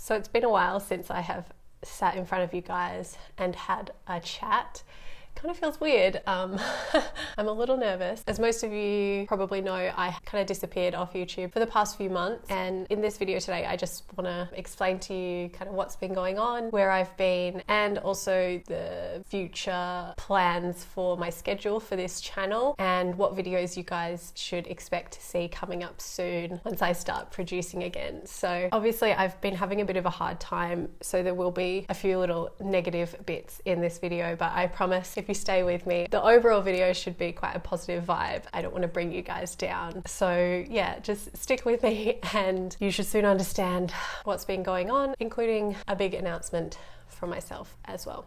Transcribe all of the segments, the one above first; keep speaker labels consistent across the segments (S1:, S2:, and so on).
S1: So it's been a while since I have sat in front of you guys and had a chat. Kind of feels weird. I'm a little nervous. As most of you probably know, I kind of disappeared off YouTube for the past few months, and in this video today I just want to explain to you kind of what's been going on, where I've been, and also the future plans for my schedule for this channel and what videos you guys should expect to see coming up soon once I start producing again. So obviously I've been having a bit of a hard time, so there will be a few little negative bits in this video, but I promise if you stay with me, the overall video should be quite a positive vibe. I don't want to bring you guys down. So yeah, just stick with me and you should soon understand what's been going on, including a big announcement from myself as well.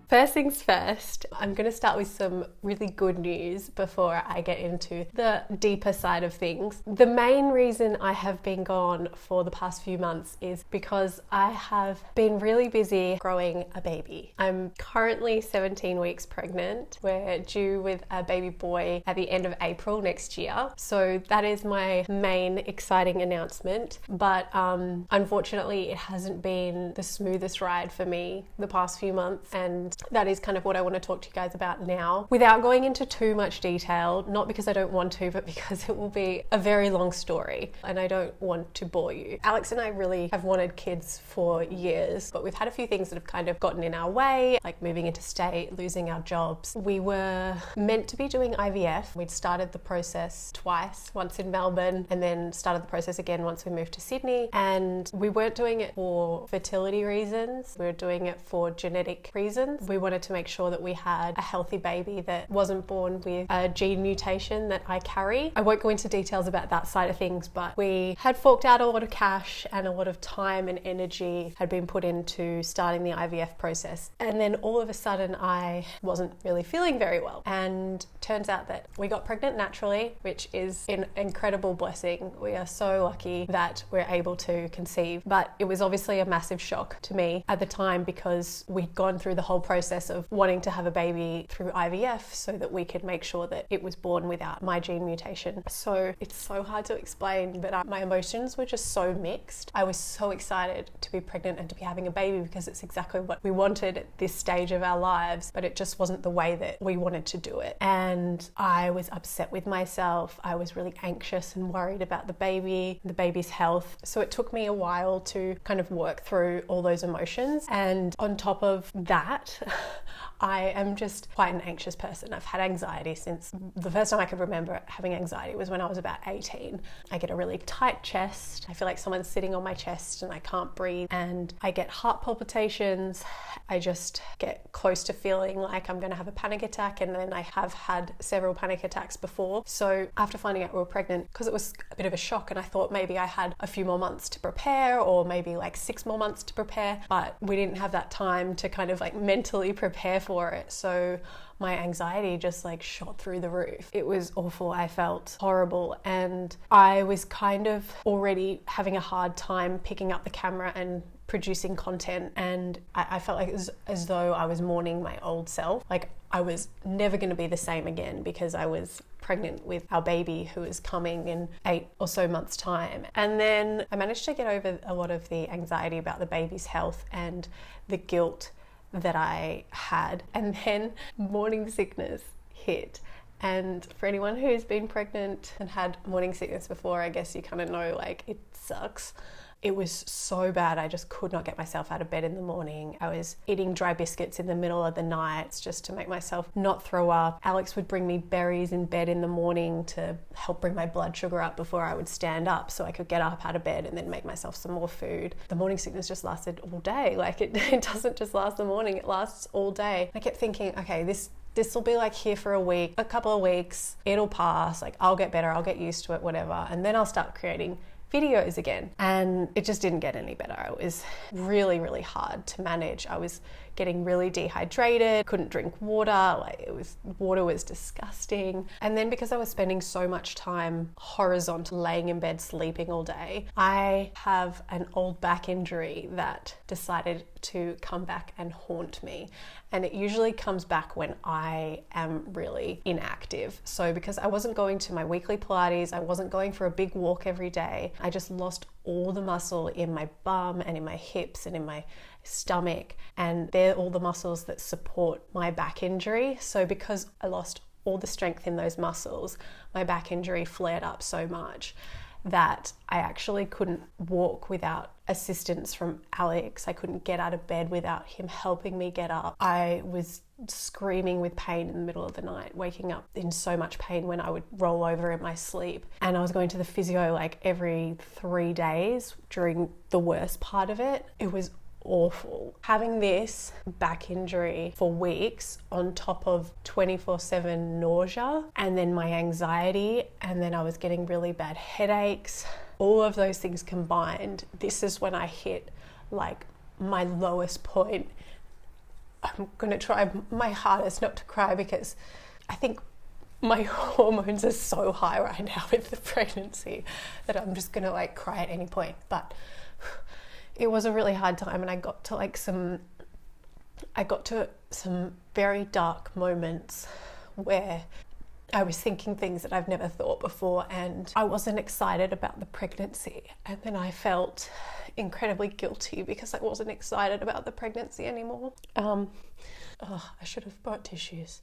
S1: First things first, I'm going to start with some really good news before I get into the deeper side of things. The main reason I have been gone for the past few months is because I have been really busy growing a baby. I'm currently 17 weeks pregnant. We're due with a baby boy at the end of April next year. So that is my main exciting announcement. But unfortunately, it hasn't been the smoothest ride for me the past few months, and that is kind of what I want to talk to you guys about now, without going into too much detail, not because I don't want to, but because it will be a very long story and I don't want to bore you. Alex and I really have wanted kids for years, but we've had a few things that have kind of gotten in our way, like moving interstate, losing our jobs. We were meant to be doing IVF. We'd started the process twice, once in Melbourne and then started the process again once we moved to Sydney, and we weren't doing it for fertility reasons, we were doing it for genetic reasons. We wanted to make sure that we had a healthy baby that wasn't born with a gene mutation that I carry. I won't go into details about that side of things, but we had forked out a lot of cash and a lot of time and energy had been put into starting the IVF process. And then all of a sudden I wasn't really feeling very well. And turns out that we got pregnant naturally, which is an incredible blessing. We are so lucky that we're able to conceive. But it was obviously a massive shock to me at the time because we'd gone through the whole process of wanting to have a baby through IVF so that we could make sure that it was born without my gene mutation. So it's so hard to explain, but my emotions were just so mixed. I was so excited to be pregnant and to be having a baby because it's exactly what we wanted at this stage of our lives, but it just wasn't the way that we wanted to do it. And I was upset with myself. I was really anxious and worried about the baby's health. So it took me a while to kind of work through all those emotions. And on top of that, I am just quite an anxious person. I've had anxiety since the first time I could remember having anxiety was when I was about 18. I get a really tight chest. I feel like someone's sitting on my chest and I can't breathe, and I get heart palpitations. I just get close to feeling like I'm going to have a panic attack, and then I have had several panic attacks before. So after finding out we were pregnant, because it was a bit of a shock and I thought maybe I had a few more months to prepare, or maybe like 6 more months to prepare, but we didn't have that time to kind of like mentally prepare for it. So my anxiety just like shot through the roof. It was awful. I felt horrible, and I was kind of already having a hard time picking up the camera and producing content, and I felt like it was as though I was mourning my old self. Like I was never going to be the same again because I was pregnant with our baby who is coming in 8 or so months' time. And then I managed to get over a lot of the anxiety about the baby's health and the guilt that I had. And then morning sickness hit. And for anyone who's been pregnant and had morning sickness before, I guess you kind of know like it sucks. It was so bad. I just could not get myself out of bed in the morning. I was eating dry biscuits in the middle of the nights just to make myself not throw up. Alex would bring me berries in bed in the morning to help bring my blood sugar up before I would stand up so I could get up out of bed and then make myself some more food. The morning sickness just lasted all day. Like it doesn't just last the morning, it lasts all day. I kept thinking, okay, this will be like here for a couple of weeks. It'll pass. Like I'll get better. I'll get used to it, whatever. And then I'll start creating videos again. And it just didn't get any better. It was really, really hard to manage. I was getting really dehydrated, couldn't drink water, water was disgusting. And then because I was spending so much time horizontal, laying in bed, sleeping all day, I have an old back injury that decided to come back and haunt me. And it usually comes back when I am really inactive. So because I wasn't going to my weekly Pilates, I wasn't going for a big walk every day, I just lost all the muscle in my bum and in my hips and in my stomach. And they're all the muscles that support my back injury. So because I lost all the strength in those muscles, my back injury flared up so much that I actually couldn't walk without assistance from Alex. I couldn't get out of bed without him helping me get up. I was screaming with pain in the middle of the night, waking up in so much pain when I would roll over in my sleep. And I was going to the physio like every 3 days during the worst part of it. It was awful. Having this back injury for weeks on top of 24/7 nausea and then my anxiety, and then I was getting really bad headaches. All of those things combined, this is when I hit like my lowest point. I'm gonna try my hardest not to cry because I think my hormones are so high right now with the pregnancy that I'm just gonna like cry at any point. But it was a really hard time, and I got to some very dark moments where I was thinking things that I've never thought before, and I wasn't excited about the pregnancy. And then I felt incredibly guilty because I wasn't excited about the pregnancy anymore. I should have brought tissues.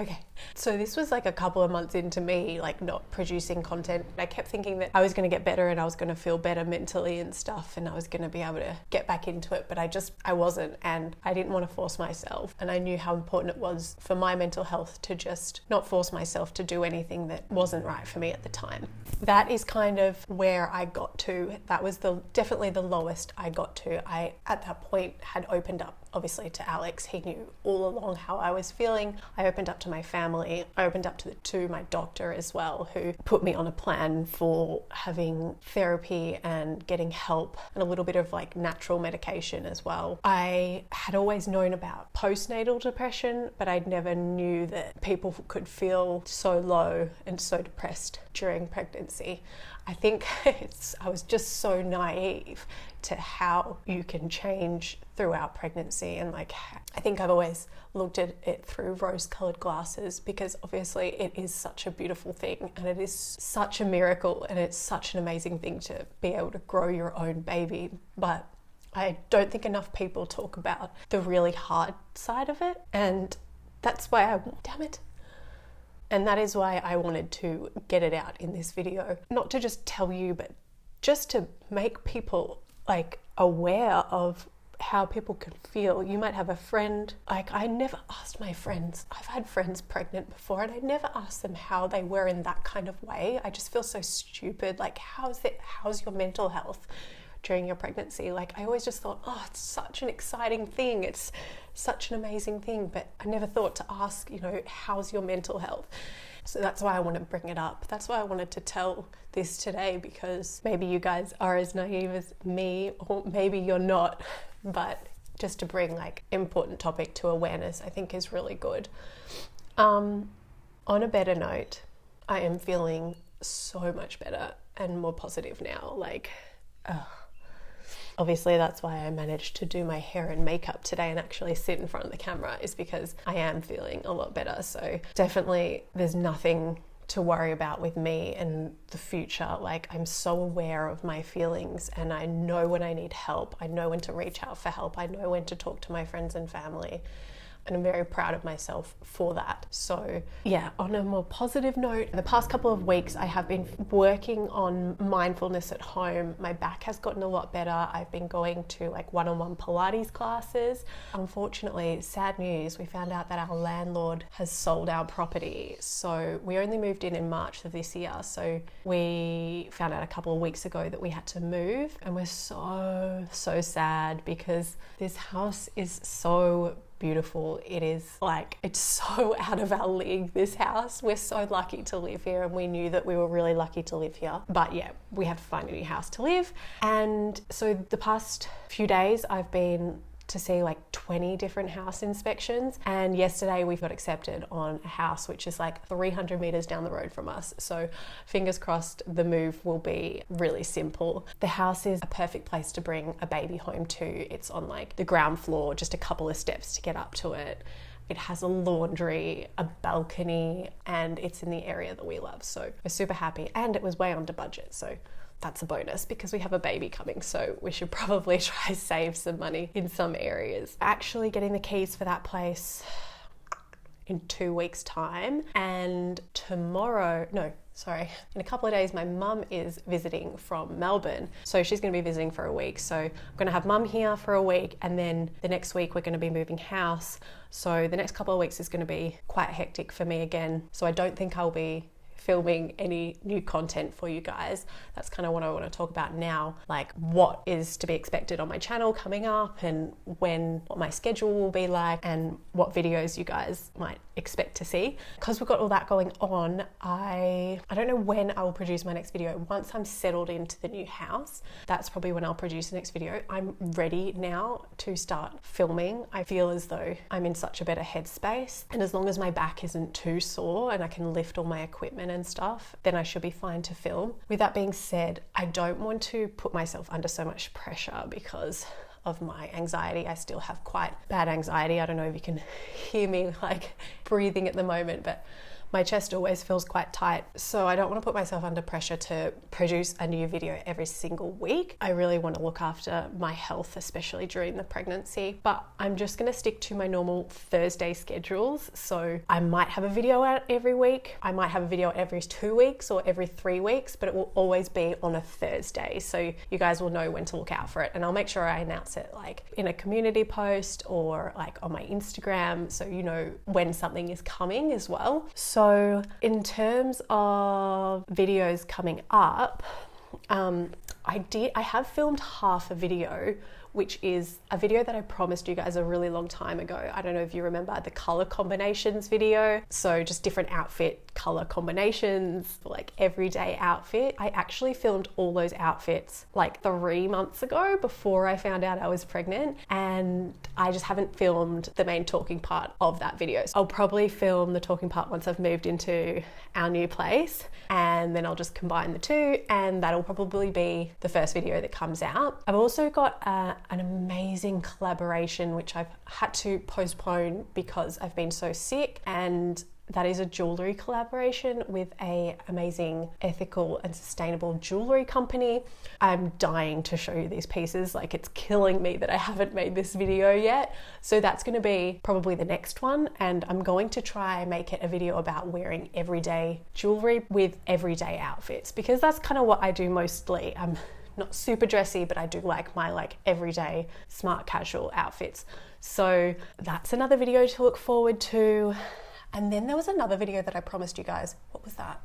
S1: Okay, so this was like a couple of months into me like not producing content. I kept thinking that I was going to get better and I was going to feel better mentally and stuff, and I was going to be able to get back into it, but I wasn't, and I didn't want to force myself. And I knew how important it was for my mental health to just not force myself to do anything that wasn't right for me at the time. That is kind of where I got to. That was definitely the lowest I got to. I at that point had opened up obviously to Alex. He knew all along how I was feeling. I opened up to my family. I opened up to my doctor as well, who put me on a plan for having therapy and getting help and a little bit of like natural medication as well. I had always known about postnatal depression, but I never knew that people could feel so low and so depressed during pregnancy. I think I was just so naive to how you can change throughout pregnancy, and like I think I've always looked at it through rose-colored glasses, because obviously it is such a beautiful thing and it is such a miracle and it's such an amazing thing to be able to grow your own baby. But I don't think enough people talk about the really hard side of it, and that's why And that is why I wanted to get it out in this video. Not to just tell you, but just to make people like aware of how people can feel. You might have a friend, like I never asked my friends. I've had friends pregnant before and I never asked them how they were in that kind of way. I just feel so stupid. Like how's your mental health during your pregnancy? Like I always just thought, oh, it's such an exciting thing. It's such an amazing thing. But I never thought to ask, how's your mental health? So that's why I want to bring it up. That's why I wanted to tell this today, because maybe you guys are as naive as me, or maybe you're not, but just to bring like important topic to awareness, I think is really good. On a better note, I am feeling so much better and more positive now. Obviously that's why I managed to do my hair and makeup today and actually sit in front of the camera, is because I am feeling a lot better. So definitely there's nothing to worry about with me and the future. Like I'm so aware of my feelings and I know when I need help. I know when to reach out for help. I know when to talk to my friends and family. And I'm very proud of myself for that. So yeah, on a more positive note, the past couple of weeks I have been working on mindfulness at home. My back has gotten a lot better. I've been going to like one-on-one Pilates classes. Unfortunately, sad news, we found out that our landlord has sold our property. So we only moved in March of this year. So we found out a couple of weeks ago that we had to move, and we're so sad because this house is so beautiful. It is like, it's so out of our league, this house. We're so lucky to live here, and we knew that we were really lucky to live here. But yeah, we have to find a new house to live. And so the past few days I've been to see like 20 different house inspections, and yesterday we got accepted on a house which is like 300 meters down the road from us. So fingers crossed the move will be really simple. The house is a perfect place to bring a baby home to. It's on like the ground floor, just a couple of steps to get up to it. It has a laundry, a balcony, and it's in the area that we love. So we're super happy, and it was way under budget. So that's a bonus because we have a baby coming, so we should probably try save some money in some areas. Actually getting the keys for that place in 2 weeks time, and in a couple of days my mum is visiting from Melbourne, so she's going to be visiting for a week. So I'm going to have mum here for a week, and then the next week we're going to be moving house. So the next couple of weeks is going to be quite hectic for me again, so I don't think I'll be filming any new content for you guys. That's kind of what I want to talk about now, like what is to be expected on my channel coming up, and what my schedule will be like, and what videos you guys might expect to see. Because we've got all that going on, I don't know when I will produce my next video. Once I'm settled into the new house, that's probably when I'll produce the next video. I'm ready now to start filming. I feel as though I'm in such a better headspace, and as long as my back isn't too sore and I can lift all my equipment and stuff, then I should be fine to film. With that being said, I don't want to put myself under so much pressure because of my anxiety. I still have quite bad anxiety. I don't know if you can hear me like breathing at the moment, but my chest always feels quite tight. So I don't want to put myself under pressure to produce a new video every single week. I really want to look after my health, especially during the pregnancy. But I'm just going to stick to my normal Thursday schedules. So I might have a video out every week. I might have a video every 2 weeks or every 3 weeks, but it will always be on a Thursday. So you guys will know when to look out for it. And I'll make sure I announce it like in a community post or like on my Instagram, so you know when something is coming as well. So in terms of videos coming up, I have filmed half a video, which is a video that I promised you guys a really long time ago. I don't know if you remember the color combinations video. So just different outfit color combinations, like everyday outfit. I actually filmed all those outfits like 3 months ago before I found out I was pregnant, and I just haven't filmed the main talking part of that video. So I'll probably film the talking part once I've moved into our new place, and then I'll just combine the two, and that'll probably be the first video that comes out. I've also got an amazing collaboration which I've had to postpone because I've been so sick, and that is a jewelry collaboration with an amazing ethical and sustainable jewelry company. I'm dying to show you these pieces. Like, it's killing me that I haven't made this video yet. So that's going to be probably the next one. And I'm going to try and make it a video about wearing everyday jewelry with everyday outfits, because that's kind of what I do mostly. I'm not super dressy, but I do like my everyday smart casual outfits. So that's another video to look forward to. And then there was another video that I promised you guys. What was that?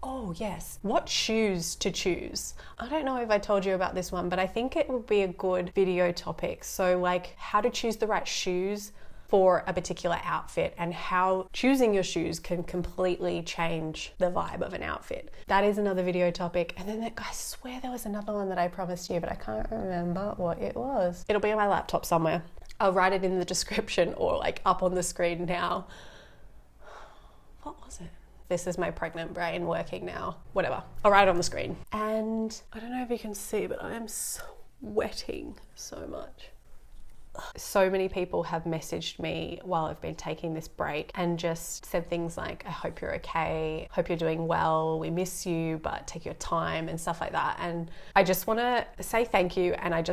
S1: Oh yes, what shoes to choose. I don't know if I told you about this one, but I think it would be a good video topic. So like how to choose the right shoes for a particular outfit, and how choosing your shoes can completely change the vibe of an outfit. That is another video topic. And then I swear there was another one that I promised you, but I can't remember what it was. It'll be on my laptop somewhere. I'll write it in the description or like up on the screen now. What was it? This is my pregnant brain working now. Whatever. I'll write it on the screen. And I don't know if you can see, but I am sweating so much. So many people have messaged me while I've been taking this break and just said things like, I hope you're okay, hope you're doing well, we miss you, but take your time and stuff like that. And I just want to say thank you, and I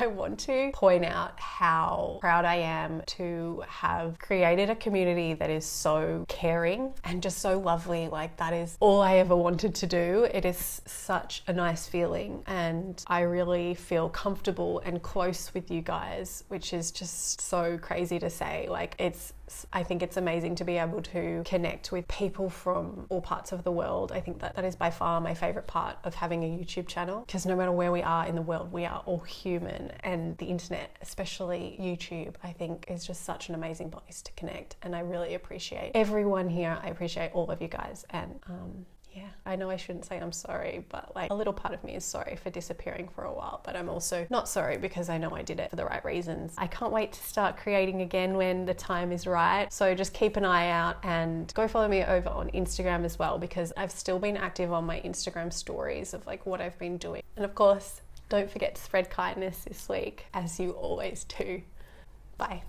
S1: want to point out how proud I am to have created a community that is so caring and just so lovely. Like, that is all I ever wanted to do. It is such a nice feeling, and I really feel comfortable and close with you guys, which is just so crazy to say. Like, it's I think it's amazing to be able to connect with people from all parts of the world. I think that is by far my favorite part of having a YouTube channel, because no matter where we are in the world, we are all human, and the internet, especially YouTube, I think is just such an amazing place to connect. And I really appreciate everyone here. I appreciate all of you guys. And yeah, I know I shouldn't say I'm sorry, but like a little part of me is sorry for disappearing for a while, but I'm also not sorry because I know I did it for the right reasons. I can't wait to start creating again when the time is right. So just keep an eye out and go follow me over on Instagram as well, because I've still been active on my Instagram stories of like what I've been doing. And of course, don't forget to spread kindness this week, as you always do. Bye.